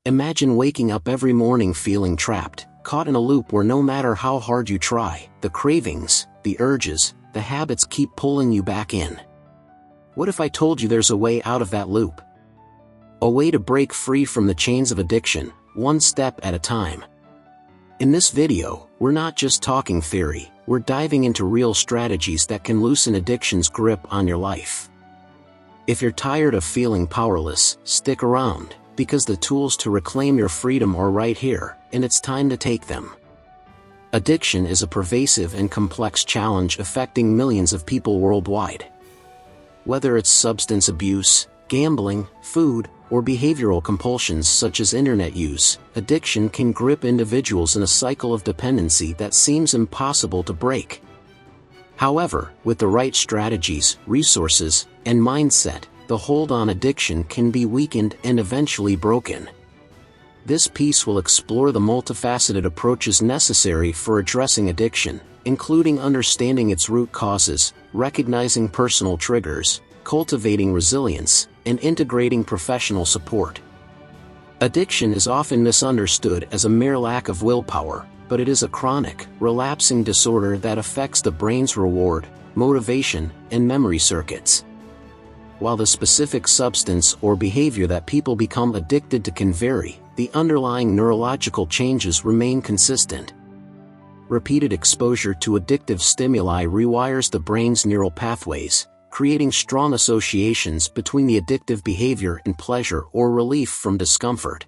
Imagine waking up every morning feeling trapped, caught in a loop where no matter how hard you try, the cravings, the urges, the habits keep pulling you back in. What if I told you there's a way out of that loop? A way to break free from the chains of addiction, one step at a time. In this video, we're not just talking theory, we're diving into real strategies that can loosen addiction's grip on your life. If you're tired of feeling powerless, stick around, because the tools to reclaim your freedom are right here, and it's time to take them. Addiction is a pervasive and complex challenge affecting millions of people worldwide. Whether it's substance abuse, gambling, food, or behavioral compulsions such as internet use, addiction can grip individuals in a cycle of dependency that seems impossible to break. However, with the right strategies, resources, and mindset, the hold on addiction can be weakened and eventually broken. This piece will explore the multifaceted approaches necessary for addressing addiction, including understanding its root causes, recognizing personal triggers, cultivating resilience, and integrating professional support. Addiction is often misunderstood as a mere lack of willpower, but it is a chronic, relapsing disorder that affects the brain's reward, motivation, and memory circuits. While the specific substance or behavior that people become addicted to can vary, the underlying neurological changes remain consistent. Repeated exposure to addictive stimuli rewires the brain's neural pathways, creating strong associations between the addictive behavior and pleasure or relief from discomfort.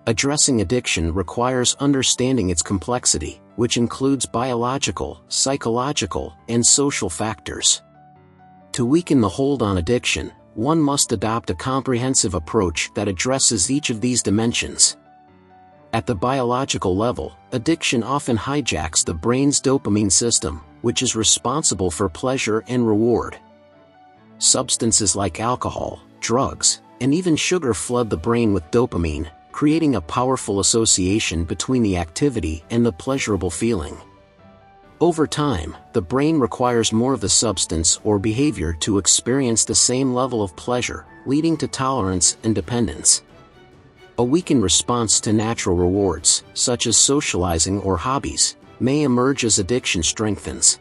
Addressing addiction requires understanding its complexity, which includes biological, psychological, and social factors. To weaken the hold on addiction, one must adopt a comprehensive approach that addresses each of these dimensions. At the biological level, addiction often hijacks the brain's dopamine system, which is responsible for pleasure and reward. Substances like alcohol, drugs, and even sugar flood the brain with dopamine, creating a powerful association between the activity and the pleasurable feeling. Over time, the brain requires more of the substance or behavior to experience the same level of pleasure, leading to tolerance and dependence. A weakened response to natural rewards, such as socializing or hobbies, may emerge as addiction strengthens.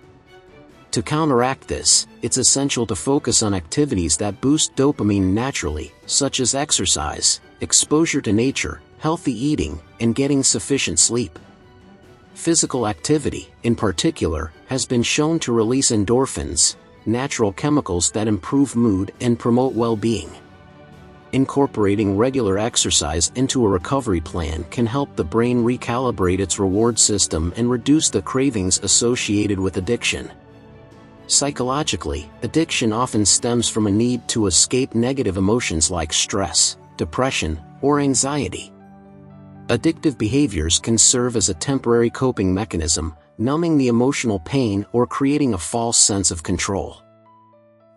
To counteract this, it's essential to focus on activities that boost dopamine naturally, such as exercise, exposure to nature, healthy eating, and getting sufficient sleep. Physical activity, in particular, has been shown to release endorphins, natural chemicals that improve mood and promote well-being. Incorporating regular exercise into a recovery plan can help the brain recalibrate its reward system and reduce the cravings associated with addiction. Psychologically, addiction often stems from a need to escape negative emotions like stress, depression, or anxiety. Addictive behaviors can serve as a temporary coping mechanism, numbing the emotional pain or creating a false sense of control.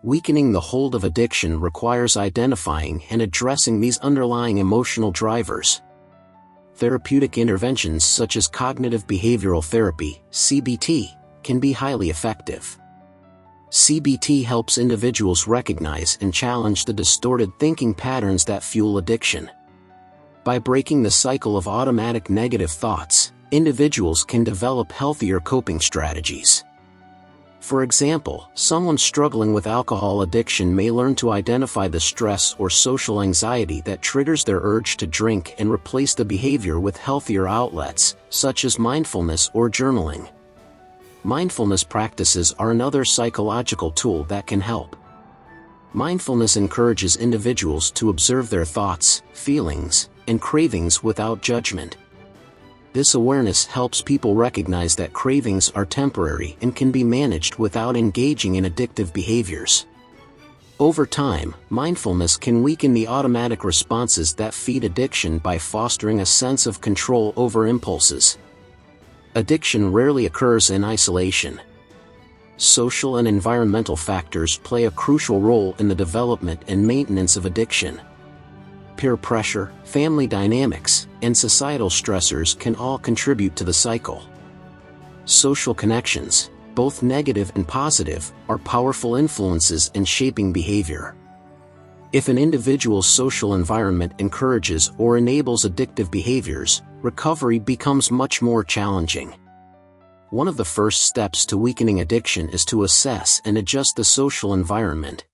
Weakening the hold of addiction requires identifying and addressing these underlying emotional drivers. Therapeutic interventions such as cognitive behavioral therapy, CBT, can be highly effective. CBT helps individuals recognize and challenge the distorted thinking patterns that fuel addiction. By breaking the cycle of automatic negative thoughts, individuals can develop healthier coping strategies. For example, someone struggling with alcohol addiction may learn to identify the stress or social anxiety that triggers their urge to drink and replace the behavior with healthier outlets, such as mindfulness or journaling. Mindfulness practices are another psychological tool that can help. Mindfulness encourages individuals to observe their thoughts, feelings, and cravings without judgment. This awareness helps people recognize that cravings are temporary and can be managed without engaging in addictive behaviors. Over time, mindfulness can weaken the automatic responses that feed addiction by fostering a sense of control over impulses. Addiction rarely occurs in isolation. Social and environmental factors play a crucial role in the development and maintenance of addiction. Peer pressure, family dynamics, and societal stressors can all contribute to the cycle. Social connections, both negative and positive, are powerful influences in shaping behavior. If an individual's social environment encourages or enables addictive behaviors, recovery becomes much more challenging. One of the first steps to weakening addiction is to assess and adjust the social environment.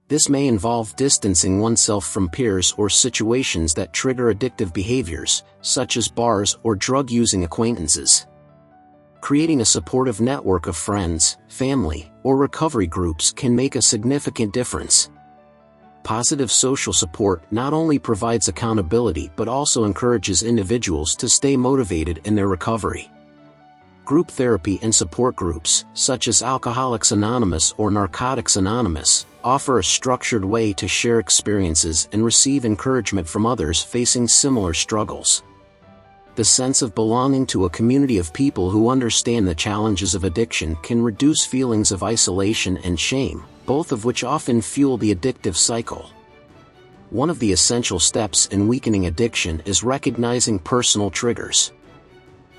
This may involve distancing oneself from peers or situations that trigger addictive behaviors, such as bars or drug-using acquaintances. Creating a supportive network of friends, family, or recovery groups can make a significant difference. Positive social support not only provides accountability but also encourages individuals to stay motivated in their recovery. Group therapy and support groups, such as Alcoholics Anonymous or Narcotics Anonymous, offer a structured way to share experiences and receive encouragement from others facing similar struggles. The sense of belonging to a community of people who understand the challenges of addiction can reduce feelings of isolation and shame, both of which often fuel the addictive cycle. One of the essential steps in weakening addiction is recognizing personal triggers.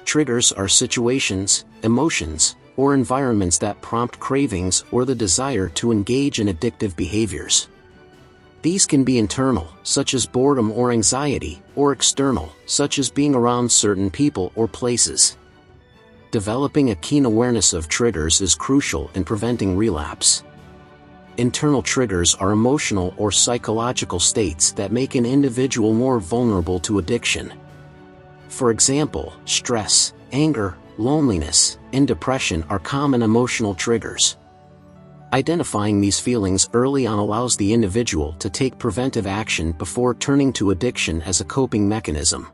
Triggers are situations, emotions, or environments that prompt cravings or the desire to engage in addictive behaviors. These can be internal, such as boredom or anxiety, or external, such as being around certain people or places. Developing a keen awareness of triggers is crucial in preventing relapse. Internal triggers are emotional or psychological states that make an individual more vulnerable to addiction. For example, stress, anger, loneliness, and depression are common emotional triggers. Identifying these feelings early on allows the individual to take preventive action before turning to addiction as a coping mechanism.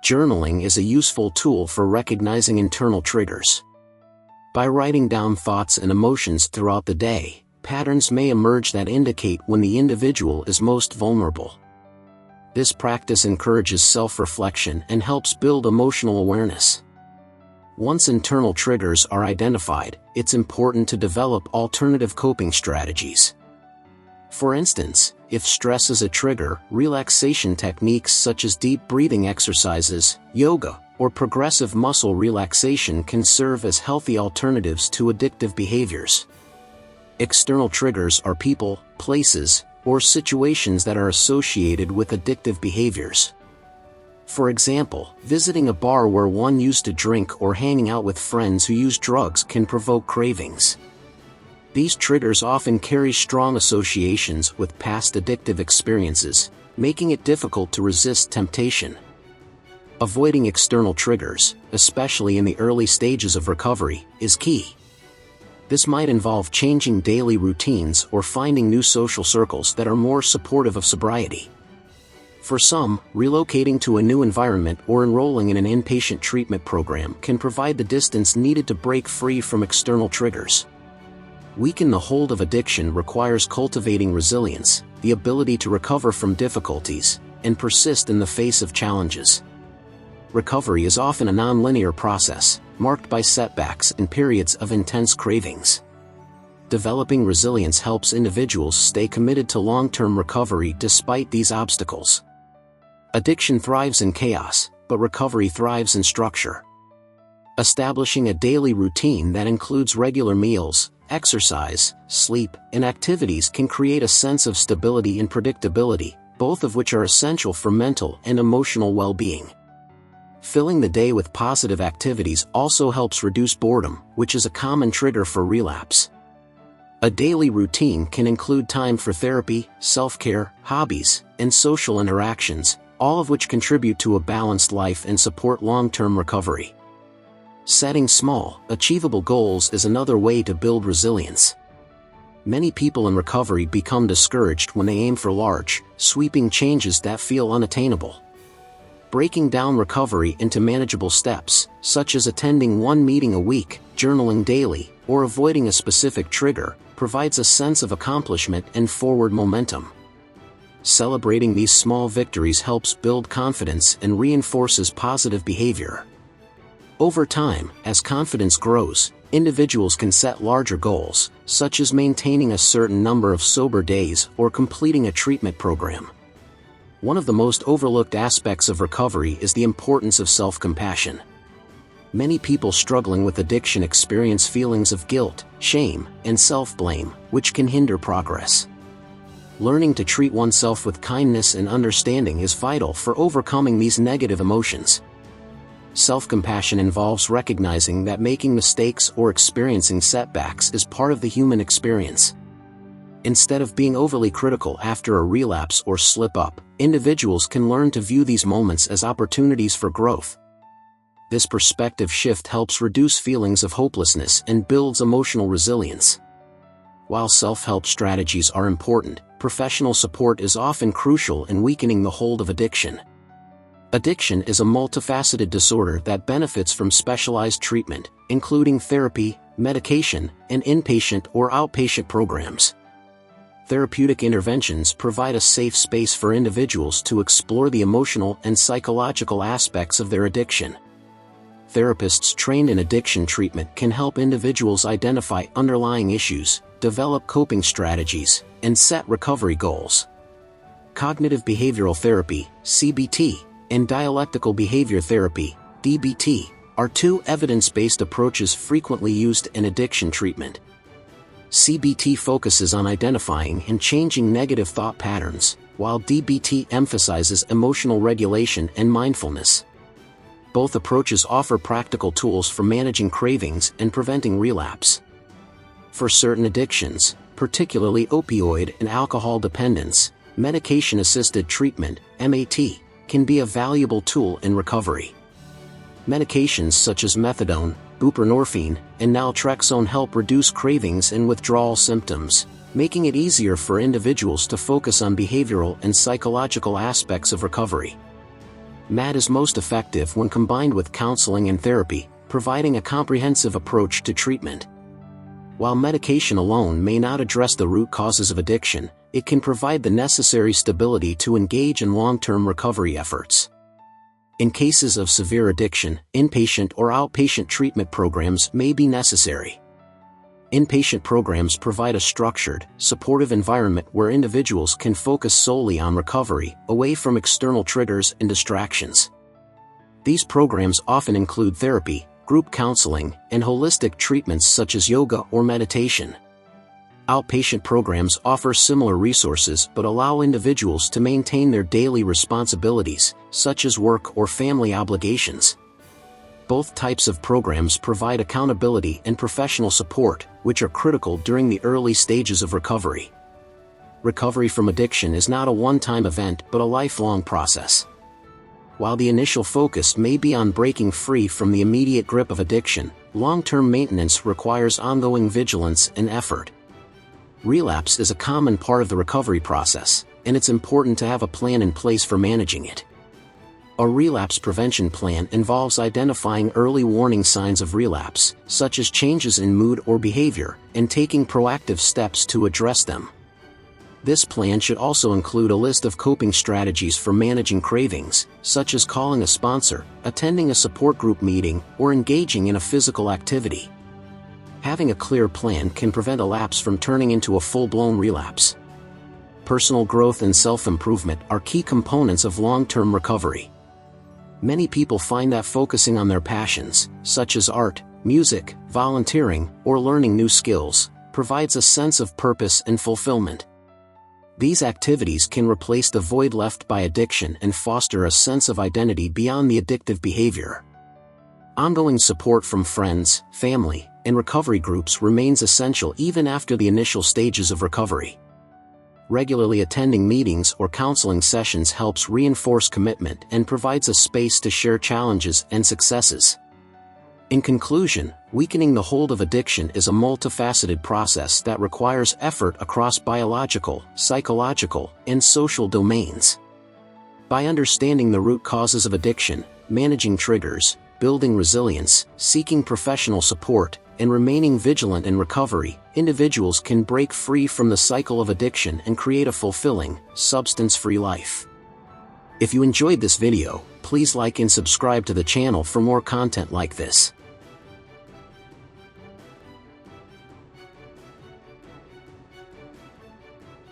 Journaling is a useful tool for recognizing internal triggers. By writing down thoughts and emotions throughout the day, patterns may emerge that indicate when the individual is most vulnerable. This practice encourages self-reflection and helps build emotional awareness. Once internal triggers are identified, it's important to develop alternative coping strategies. For instance, if stress is a trigger, relaxation techniques such as deep breathing exercises, yoga, or progressive muscle relaxation can serve as healthy alternatives to addictive behaviors. External triggers are people, places, or situations that are associated with addictive behaviors. For example, visiting a bar where one used to drink or hanging out with friends who use drugs can provoke cravings. These triggers often carry strong associations with past addictive experiences, making it difficult to resist temptation. Avoiding external triggers, especially in the early stages of recovery, is key. This might involve changing daily routines or finding new social circles that are more supportive of sobriety. For some, relocating to a new environment or enrolling in an inpatient treatment program can provide the distance needed to break free from external triggers. Weaken the hold of addiction requires cultivating resilience, the ability to recover from difficulties, and persist in the face of challenges. Recovery is often a non-linear process, marked by setbacks and periods of intense cravings. Developing resilience helps individuals stay committed to long-term recovery despite these obstacles. Addiction thrives in chaos, but recovery thrives in structure. Establishing a daily routine that includes regular meals, exercise, sleep, and activities can create a sense of stability and predictability, both of which are essential for mental and emotional well-being. Filling the day with positive activities also helps reduce boredom, which is a common trigger for relapse. A daily routine can include time for therapy, self-care, hobbies, and social interactions, all of which contribute to a balanced life and support long-term recovery. Setting small, achievable goals is another way to build resilience. Many people in recovery become discouraged when they aim for large, sweeping changes that feel unattainable. Breaking down recovery into manageable steps, such as attending one meeting a week, journaling daily, or avoiding a specific trigger, provides a sense of accomplishment and forward momentum. Celebrating these small victories helps build confidence and reinforces positive behavior. Over time, as confidence grows, individuals can set larger goals, such as maintaining a certain number of sober days or completing a treatment program. One of the most overlooked aspects of recovery is the importance of self-compassion. Many people struggling with addiction experience feelings of guilt, shame, and self-blame, which can hinder progress. Learning to treat oneself with kindness and understanding is vital for overcoming these negative emotions. Self-compassion involves recognizing that making mistakes or experiencing setbacks is part of the human experience. Instead of being overly critical after a relapse or slip-up, individuals can learn to view these moments as opportunities for growth. This perspective shift helps reduce feelings of hopelessness and builds emotional resilience. While self-help strategies are important, professional support is often crucial in weakening the hold of addiction. Addiction is a multifaceted disorder that benefits from specialized treatment, including therapy, medication, and inpatient or outpatient programs. Therapeutic interventions provide a safe space for individuals to explore the emotional and psychological aspects of their addiction. Therapists trained in addiction treatment can help individuals identify underlying issues, develop coping strategies, and set recovery goals. Cognitive behavioral therapy, CBT, and dialectical behavior therapy, DBT, are two evidence-based approaches frequently used in addiction treatment. CBT focuses on identifying and changing negative thought patterns, while DBT emphasizes emotional regulation and mindfulness. Both approaches offer practical tools for managing cravings and preventing relapse. For certain addictions, particularly opioid and alcohol dependence, medication-assisted treatment, MAT, can be a valuable tool in recovery. Medications such as methadone, buprenorphine, and naltrexone help reduce cravings and withdrawal symptoms, making it easier for individuals to focus on behavioral and psychological aspects of recovery. MAT is most effective when combined with counseling and therapy, providing a comprehensive approach to treatment. While medication alone may not address the root causes of addiction, it can provide the necessary stability to engage in long-term recovery efforts. In cases of severe addiction, inpatient or outpatient treatment programs may be necessary. Inpatient programs provide a structured, supportive environment where individuals can focus solely on recovery, away from external triggers and distractions. These programs often include therapy, group counseling, and holistic treatments such as yoga or meditation. Outpatient programs offer similar resources but allow individuals to maintain their daily responsibilities, such as work or family obligations. Both types of programs provide accountability and professional support, which are critical during the early stages of recovery. Recovery from addiction is not a one-time event but a lifelong process. While the initial focus may be on breaking free from the immediate grip of addiction, long-term maintenance requires ongoing vigilance and effort. Relapse is a common part of the recovery process, and it's important to have a plan in place for managing it. A relapse prevention plan involves identifying early warning signs of relapse, such as changes in mood or behavior, and taking proactive steps to address them. This plan should also include a list of coping strategies for managing cravings, such as calling a sponsor, attending a support group meeting, or engaging in a physical activity. Having a clear plan can prevent a lapse from turning into a full-blown relapse. Personal growth and self-improvement are key components of long-term recovery. Many people find that focusing on their passions, such as art, music, volunteering, or learning new skills, provides a sense of purpose and fulfillment. These activities can replace the void left by addiction and foster a sense of identity beyond the addictive behavior. Ongoing support from friends, family, and recovery groups remains essential even after the initial stages of recovery. Regularly attending meetings or counseling sessions helps reinforce commitment and provides a space to share challenges and successes. In conclusion, weakening the hold of addiction is a multifaceted process that requires effort across biological, psychological, and social domains. By understanding the root causes of addiction, managing triggers, building resilience, seeking professional support, and remaining vigilant in recovery, individuals can break free from the cycle of addiction and create a fulfilling, substance-free life. If you enjoyed this video, please like and subscribe to the channel for more content like this.